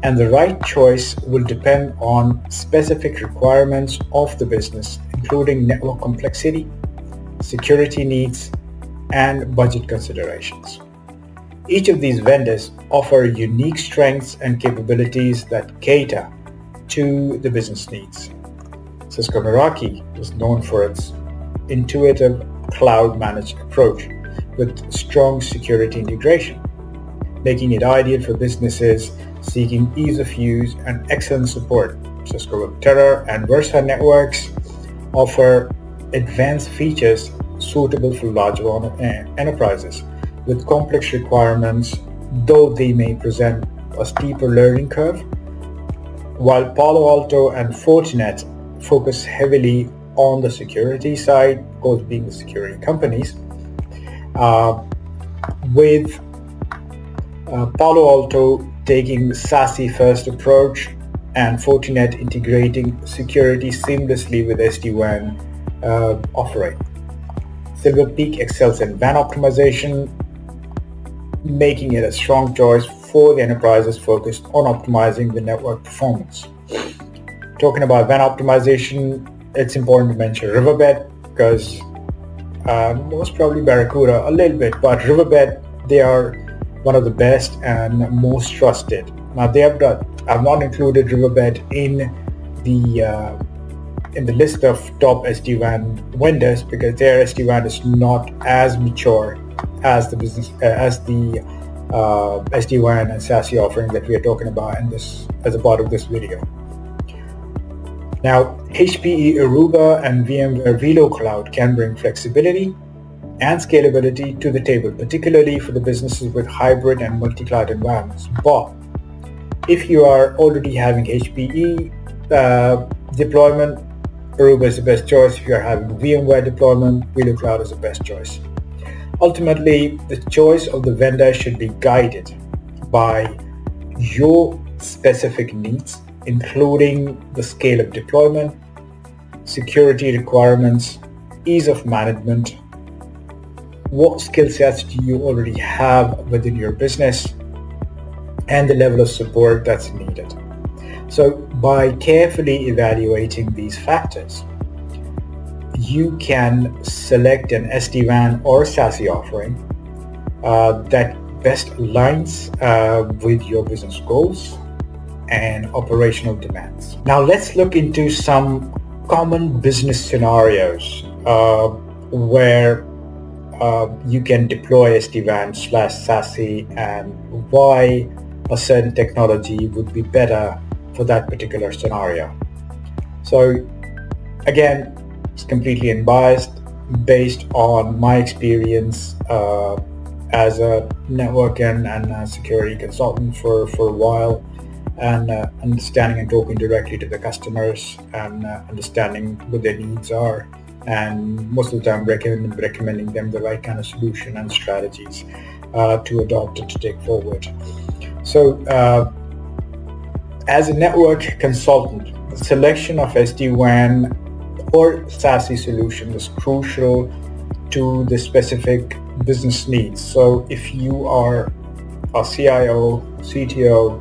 S1: and the right choice will depend on specific requirements of the business, including network complexity, security needs, and budget considerations. Each of these vendors offer unique strengths and capabilities that cater to the business needs. Cisco Meraki is known for its intuitive cloud-managed approach with strong security integration, making it ideal for businesses seeking ease of use and excellent support. Cisco Webterra and Versa Networks offer advanced features suitable for larger enterprises with complex requirements, though they may present a steeper learning curve, while Palo Alto and Fortinet focus heavily on the security side, of course being the security companies, with Palo Alto taking the SASE first approach and Fortinet integrating security seamlessly with SD-WAN offering. Silver Peak excels in WAN optimization, making it a strong choice for the enterprises focused on optimizing the network performance. Talking about WAN optimization, it's important to mention Riverbed because most probably Barracuda a little bit, but Riverbed, they are one of the best and most trusted. Now I've not included Riverbed in the list of top SD-WAN vendors because their SD-WAN is not as mature as the SD-WAN and SASE offering that we are talking about in this as a part of this video. Now, HPE Aruba and VMware VeloCloud can bring flexibility and scalability to the table, particularly for the businesses with hybrid and multi-cloud environments. But if you are already having HPE deployment, Aruba is the best choice. If you are having VMware deployment, VeloCloud is the best choice. Ultimately, the choice of the vendor should be guided by your specific needs, including the scale of deployment, security requirements, ease of management, what skill sets do you already have within your business, and the level of support that's needed. So by carefully evaluating these factors, you can select an SD-WAN or SASE offering that best aligns with your business goals and operational demands. Now let's look into some common business scenarios where you can deploy SD-WAN/SASE and why a certain technology would be better for that particular scenario. So again, it's completely unbiased based on my experience as a network and security consultant for a while, and understanding and talking directly to the customers and understanding what their needs are, and most of the time recommending them the right kind of solution and strategies to adopt and to take forward. So as a network consultant, the selection of SD-WAN or SASE solution is crucial to the specific business needs. So if you are a CIO, CTO,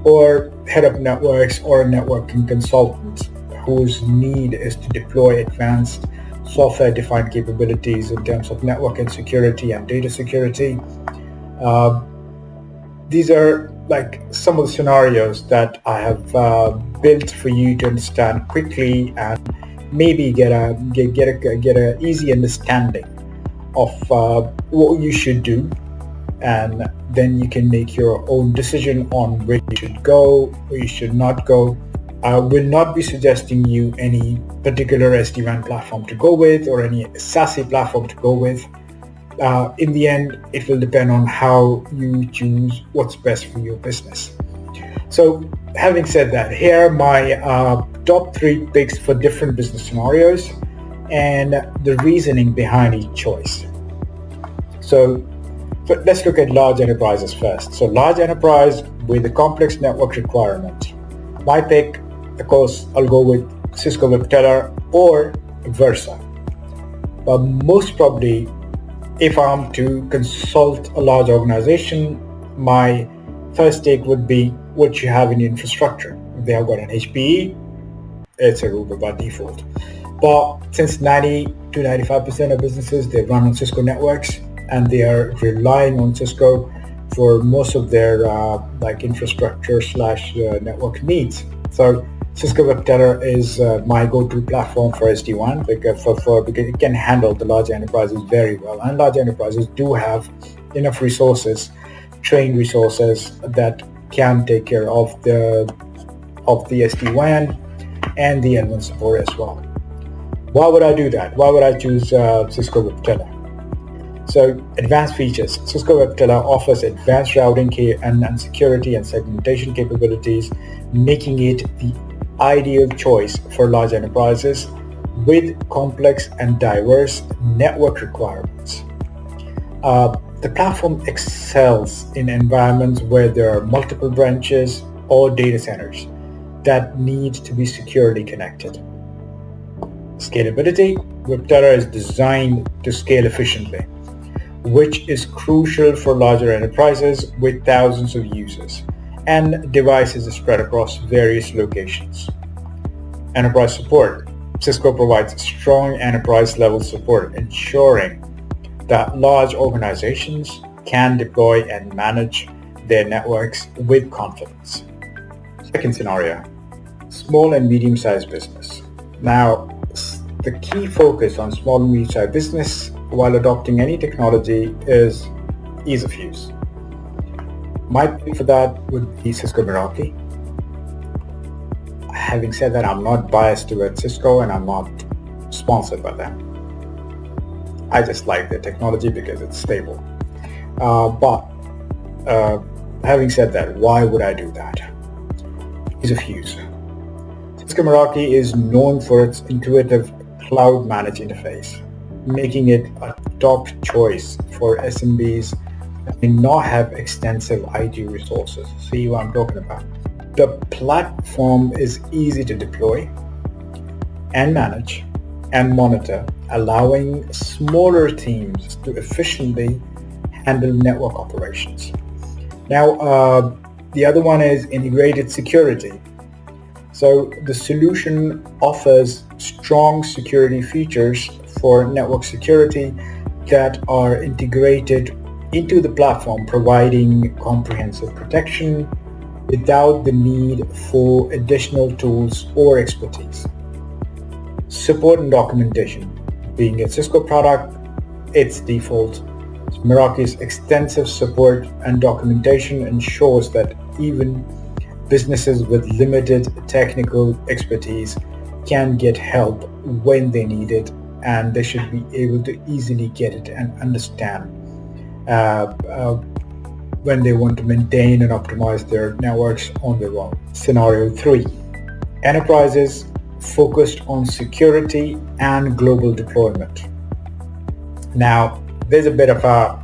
S1: or head of networks or a networking consultant whose need is to deploy advanced software-defined capabilities in terms of network and security and data security, these are like some of the scenarios that I have built for you to understand quickly and maybe get a easy understanding of what you should do, and then you can make your own decision on where you should go, where you should not go. I will not be suggesting you any particular SD-WAN platform to go with or any SASE platform to go with. In the end, it will depend on how you choose what's best for your business. So having said that, here are my top 3 picks for different business scenarios and the reasoning behind each choice. So let's look at large enterprises first. So large enterprise with a complex network requirement. My pick, of course, I'll go with Cisco Webteller or Versa. But most probably, if I'm to consult a large organization, my first take would be what you have in your infrastructure. If they have got an HPE, it's Aruba by default. But since 90 to 95% of businesses, they run on Cisco networks and they are relying on Cisco for most of their infrastructure / network needs. So Cisco Webteller is my go-to platform for SD-WAN because it can handle the large enterprises very well, and large enterprises do have enough resources, trained resources that can take care of the SD-WAN and the L1 support as well. Why would I do that? Why would I choose Cisco Webteller? So advanced features. Cisco Webteller offers advanced routing and security and segmentation capabilities, making it the ideal choice for large enterprises with complex and diverse network requirements. The platform excels in environments where there are multiple branches or data centers that need to be securely connected. Scalability. Webteller is designed to scale efficiently. which is crucial for larger enterprises with thousands of users and devices spread across various locations. Enterprise support. Cisco provides strong enterprise-level support, ensuring that large organizations can deploy and manage their networks with confidence. Second scenario, small and medium-sized business. Now, the key focus on small and medium-sized business while adopting any technology is ease of use. My pick for that would be Cisco Meraki. Having said that, I'm not biased towards Cisco and I'm not sponsored by them. I just like their technology because it's stable. But having said that, why would I do that? Ease of use. Cisco Meraki is known for its intuitive cloud managed interface, making it a top choice for SMBs that may not have extensive IT resources. See what I'm talking about? The platform is easy to deploy and manage and monitor, allowing smaller teams to efficiently handle network operations. Now, the other one is integrated security. So the solution offers strong security features for network security that are integrated into the platform, providing comprehensive protection without the need for additional tools or expertise. Support and documentation. Being a Cisco product, its default. Meraki's extensive support and documentation ensures that even businesses with limited technical expertise can get help when they need it, and they should be able to easily get it and understand when they want to maintain and optimize their networks on their own. Scenario 3. Enterprises focused on security and global deployment. Now, there's a bit of a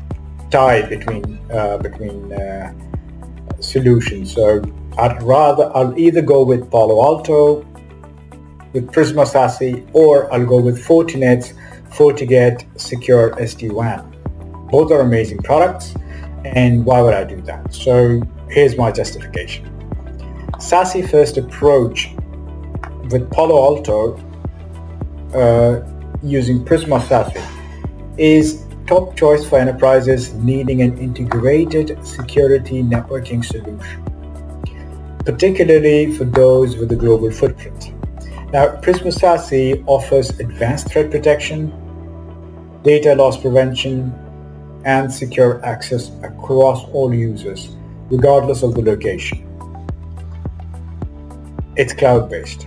S1: tie between solutions. So I'll either go with Palo Alto, with Prisma SASE, or I'll go with Fortinet's FortiGate Secure SD-WAN. Both are amazing products, and why would I do that? So here's my justification. SASE first approach with Palo Alto using Prisma SASE is top choice for enterprises needing an integrated security networking solution, particularly for those with a global footprint. Now, Prisma SASE offers advanced threat protection, data loss prevention, and secure access across all users, regardless of the location. It's cloud-based,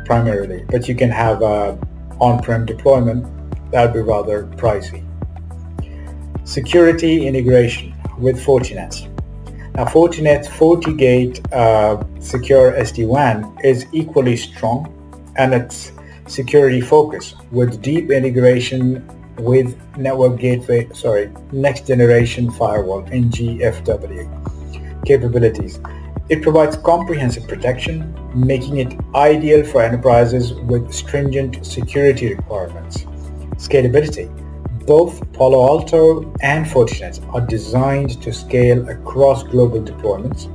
S1: primarily, but you can have an on-prem deployment. That would be rather pricey. Security integration with Fortinet. Now, Fortinet's FortiGate Secure SD-WAN is equally strong, and its security focus with deep integration with next generation firewall NGFW capabilities. It provides comprehensive protection, making it ideal for enterprises with stringent security requirements. Scalability. Both Palo Alto and Fortinet are designed to scale across global deployments,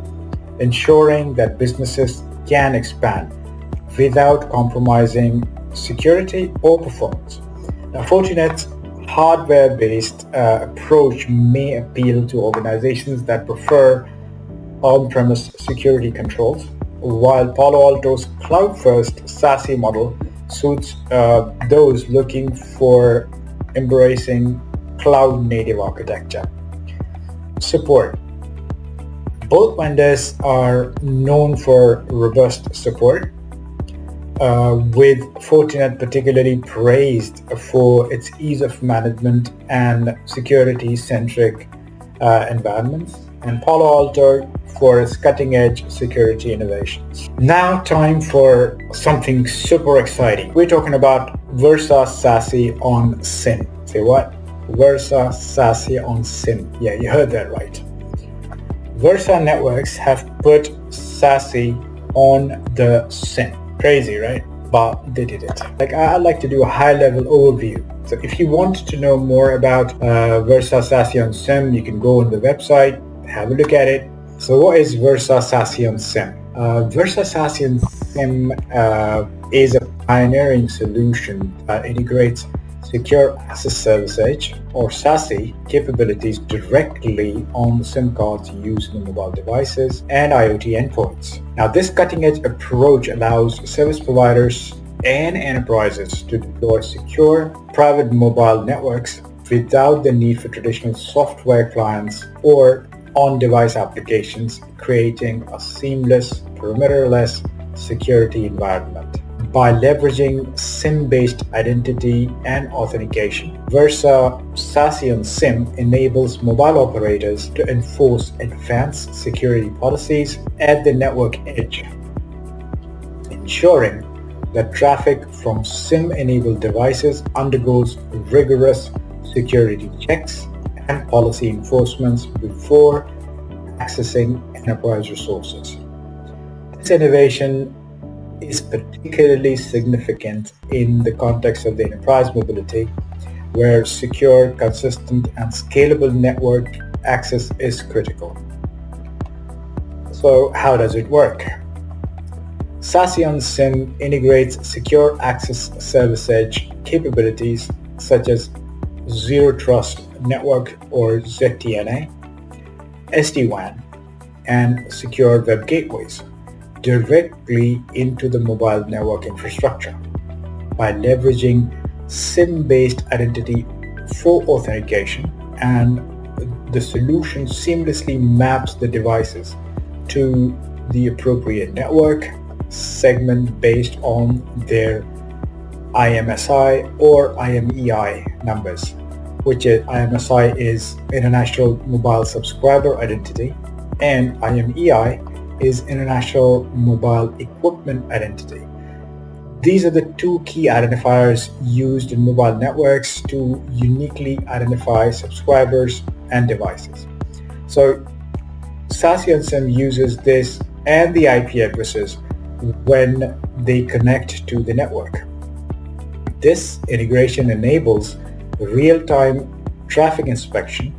S1: ensuring that businesses can expand without compromising security or performance. Now, Fortinet's hardware-based approach may appeal to organizations that prefer on-premise security controls, while Palo Alto's cloud-first SASE model suits those looking for embracing cloud-native architecture. Support. Both vendors are known for robust support, with Fortinet particularly praised for its ease of management and security-centric environments, and Palo Alto for its cutting-edge security innovations. Now time for something super exciting. We're talking about Versa SASE on SIM. Say what? Versa SASE on SIM. Yeah, you heard that right. Versa Networks have put SASE on the SIM. Crazy, right? But they did it. I'd like to do a high-level overview So if you want to know more about Versa SASE on SIEM, you can go on the website, have a look at it. So what is Versa SASE on SIEM? Versa SASE on SIEM is a pioneering solution that integrates Secure Access Service Edge or SASE capabilities directly on the SIM cards used in mobile devices and IoT endpoints. Now, this cutting-edge approach allows service providers and enterprises to deploy secure private mobile networks without the need for traditional software clients or on-device applications, creating a seamless, perimeter-less security environment. By leveraging SIM-based identity and authentication, Versa SASE on SIEM enables mobile operators to enforce advanced security policies at the network edge, ensuring that traffic from SIM-enabled devices undergoes rigorous security checks and policy enforcements before accessing enterprise resources. This innovation is particularly significant in the context of the enterprise mobility, where secure, consistent, and scalable network access is critical. So how does it work? SASE on SIEM integrates Secure Access Service Edge capabilities such as Zero Trust Network or ZTNA, SD-WAN, and secure web gateways directly into the mobile network infrastructure. By leveraging SIM-based identity for authentication, and the solution seamlessly maps the devices to the appropriate network segment based on their IMSI or IMEI numbers, which is IMSI is International Mobile Subscriber Identity and IMEI is International Mobile Equipment Identity. These are the two key identifiers used in mobile networks to uniquely identify subscribers and devices. So SASE on SIEM uses this and the IP addresses when they connect to the network. This integration enables real-time traffic inspection,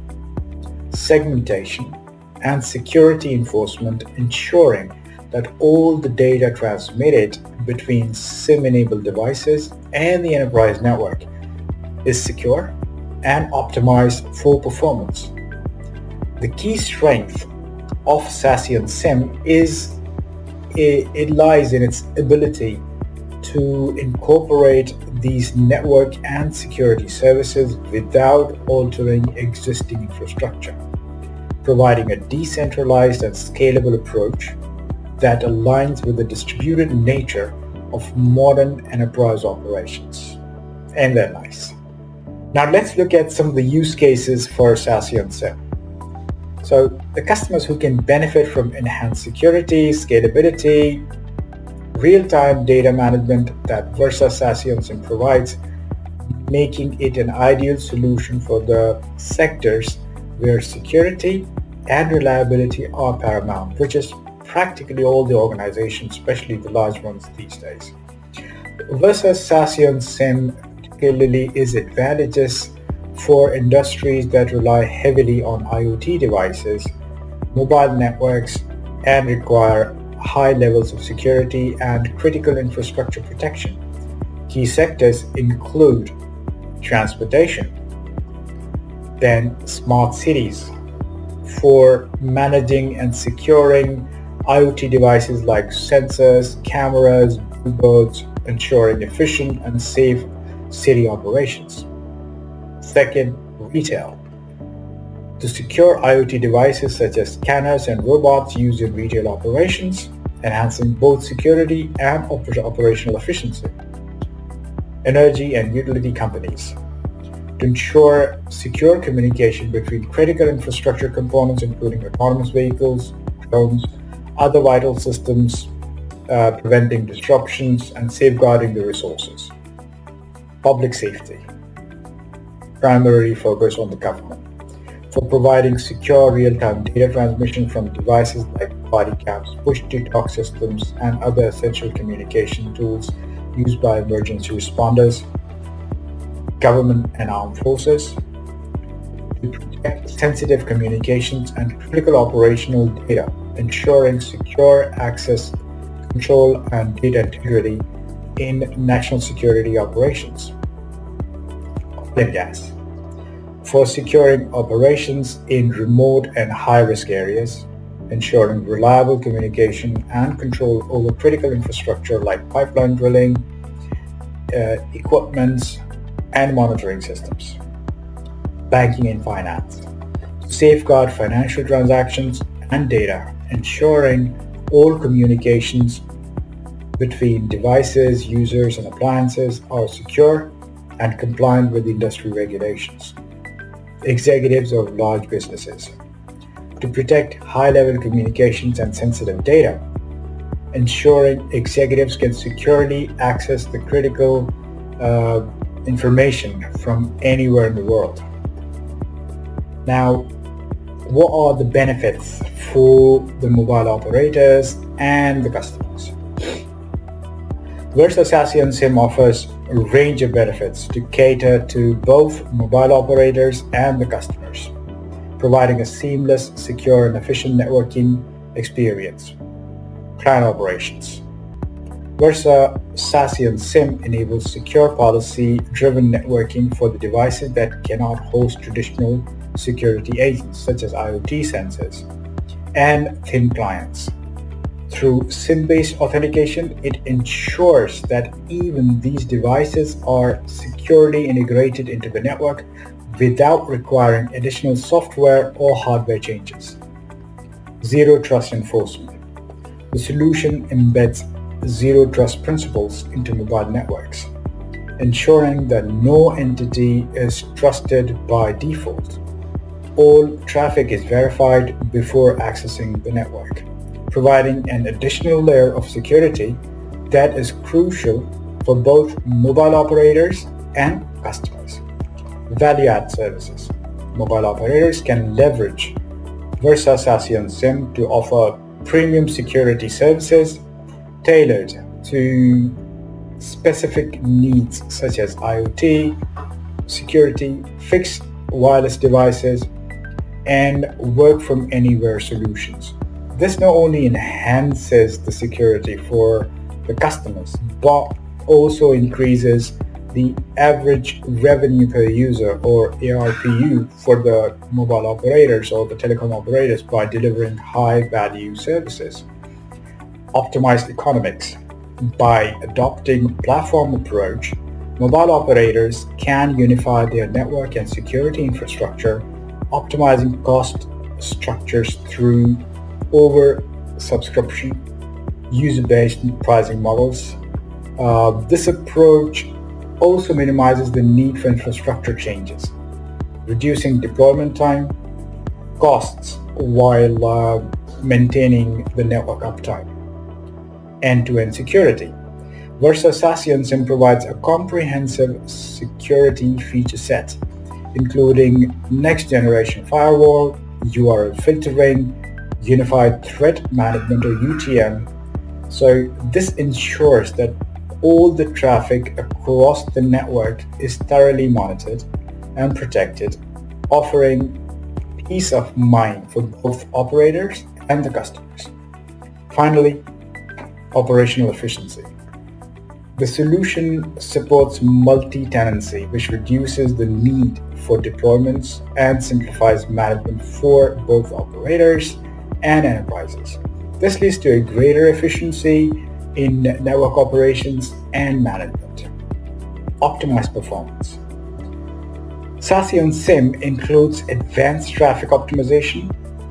S1: segmentation, and security enforcement, ensuring that all the data transmitted between SIM-enabled devices and the enterprise network is secure and optimized for performance. The key strength of SASE on SIEM is it lies in its ability to incorporate these network and security services without altering existing infrastructure, providing a decentralized and scalable approach that aligns with the distributed nature of modern enterprise operations. And they're nice. Now let's look at some of the use cases for SASE on SIEM. So the customers who can benefit from enhanced security, scalability, real-time data management that Versa SASE on SIEM provides, making it an ideal solution for the sectors where security and reliability are paramount, which is practically all the organizations, especially the large ones these days. Versa SASE on SIEM particularly is advantageous for industries that rely heavily on IoT devices, mobile networks, and require high levels of security and critical infrastructure protection. Key sectors include transportation, then smart cities for managing and securing IoT devices like sensors, cameras, billboards, ensuring efficient and safe city operations. Second, retail. To secure IoT devices such as scanners and robots used in retail operations, enhancing both security and operational efficiency. Energy and utility companies. To ensure secure communication between critical infrastructure components including autonomous vehicles, drones, other vital systems, preventing disruptions and safeguarding the resources. Public safety. Primarily focus on the government for providing secure real-time data transmission from devices like body cams, push-to-talk systems, and other essential communication tools used by emergency responders. government and armed forces, to protect sensitive communications and critical operational data, ensuring secure access, control, and data integrity in national security operations. Oil and gas, for securing operations in remote and high-risk areas, ensuring reliable communication and control over critical infrastructure like pipeline drilling, equipment, and monitoring systems. Banking and finance, to safeguard financial transactions and data, ensuring all communications between devices, users, and appliances are secure and compliant with industry regulations. Executives of large businesses, to protect high-level communications and sensitive data, ensuring executives can securely access the critical information from anywhere in the world. Now, what are the benefits for the mobile operators and the customers? Versa SASE and SIM offers a range of benefits to cater to both mobile operators and the customers, providing a seamless, secure, and efficient networking experience. Client operations. Versa SASE and SIM enables secure policy-driven networking for the devices that cannot host traditional security agents such as IoT sensors and thin clients. Through SIM-based authentication, it ensures that even these devices are securely integrated into the network without requiring additional software or hardware changes. Zero Trust Enforcement. The solution embeds Zero Trust principles into mobile networks, ensuring that no entity is trusted by default. All traffic is verified before accessing the network, providing an additional layer of security that is crucial for both mobile operators and customers. Value-add services. Mobile operators can leverage Versa SASE and SIM to offer premium security services tailored to specific needs such as IoT, security, fixed wireless devices, and work from anywhere solutions. This not only enhances the security for the customers, but also increases the average revenue per user or ARPU for the mobile operators or the telecom operators by delivering high value services. Optimized economics. By adopting a platform approach, mobile operators can unify their network and security infrastructure, optimizing cost structures through over-subscription, user-based pricing models. This approach also minimizes the need for infrastructure changes, reducing deployment time, costs, while maintaining the network uptime. End-to-end security. Versa SASE and SIM provides a comprehensive security feature set, including next-generation firewall, URL filtering, Unified Threat Management or UTM. So this ensures that all the traffic across the network is thoroughly monitored and protected, offering peace of mind for both operators and the customers. Finally, operational efficiency. The solution supports multi-tenancy, which reduces the need for deployments and simplifies management for both operators and enterprises. This leads to a greater efficiency in network operations and management. Optimized performance. SASE and SIM includes advanced traffic optimization,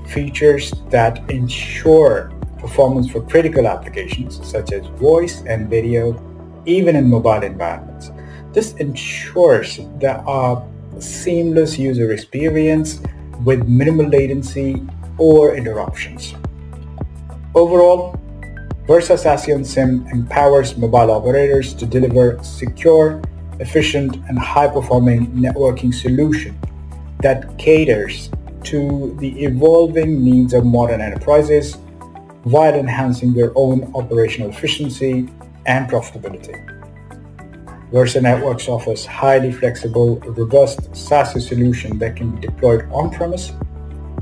S1: features that ensure performance for critical applications such as voice and video, even in mobile environments. This ensures that a seamless user experience with minimal latency or interruptions. Overall, Versa SASE and SIM empowers mobile operators to deliver secure, efficient, and high-performing networking solution that caters to the evolving needs of modern enterprises while enhancing their own operational efficiency and profitability. Versa Networks offers highly flexible, robust SASE solution that can be deployed on-premise,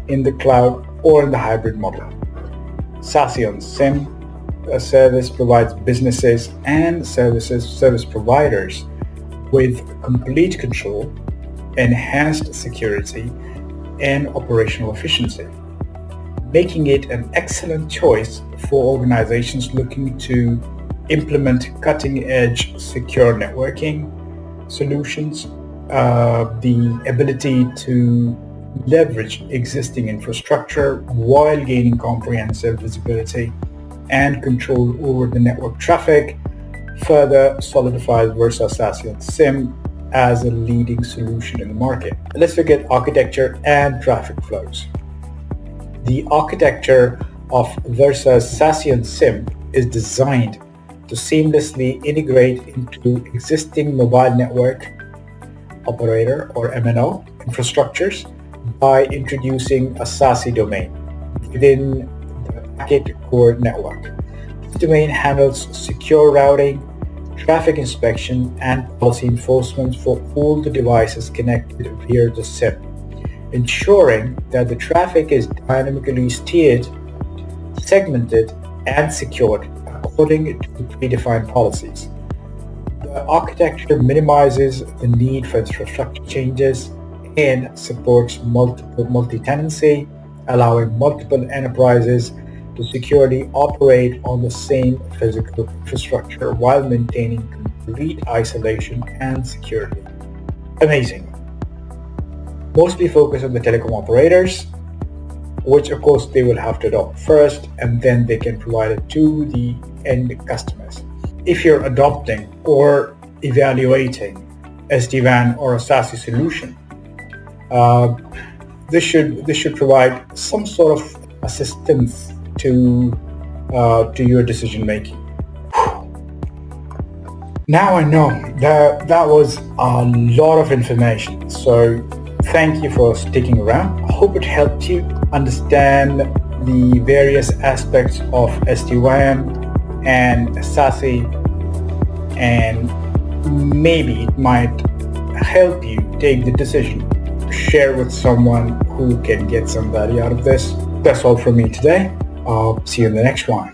S1: in the cloud, or in the hybrid model. SASE on SIM service provides businesses and service providers with complete control, enhanced security, and operational efficiency, making it an excellent choice for organizations looking to implement cutting-edge secure networking solutions, the ability to leverage existing infrastructure while gaining comprehensive visibility and control over the network traffic, further solidifies Versa SASE on SIM as a leading solution in the market. Let's look at architecture and traffic flows. The architecture of Versa's SASE on SIM is designed to seamlessly integrate into existing mobile network operator or MNO infrastructures by introducing a SASE domain within the packet core network. This domain handles secure routing, traffic inspection, and policy enforcement for all the devices connected via the SIM, ensuring that the traffic is dynamically steered, segmented, and secured according to predefined policies. The architecture minimizes the need for infrastructure changes and supports multi-tenancy, allowing multiple enterprises to securely operate on the same physical infrastructure while maintaining complete isolation and security. Amazing. Mostly focused on the telecom operators, which of course they will have to adopt first, and then they can provide it to the end customers. If you're adopting or evaluating SD-WAN or a SASE solution, this should provide some sort of assistance to your decision making. Now I know that was a lot of information, so thank you for sticking around. I hope it helped you understand the various aspects of SD-WAN and SASE, and maybe it might help you take the decision to share with someone who can get some value out of this. That's all from me today. I'll see you in the next one.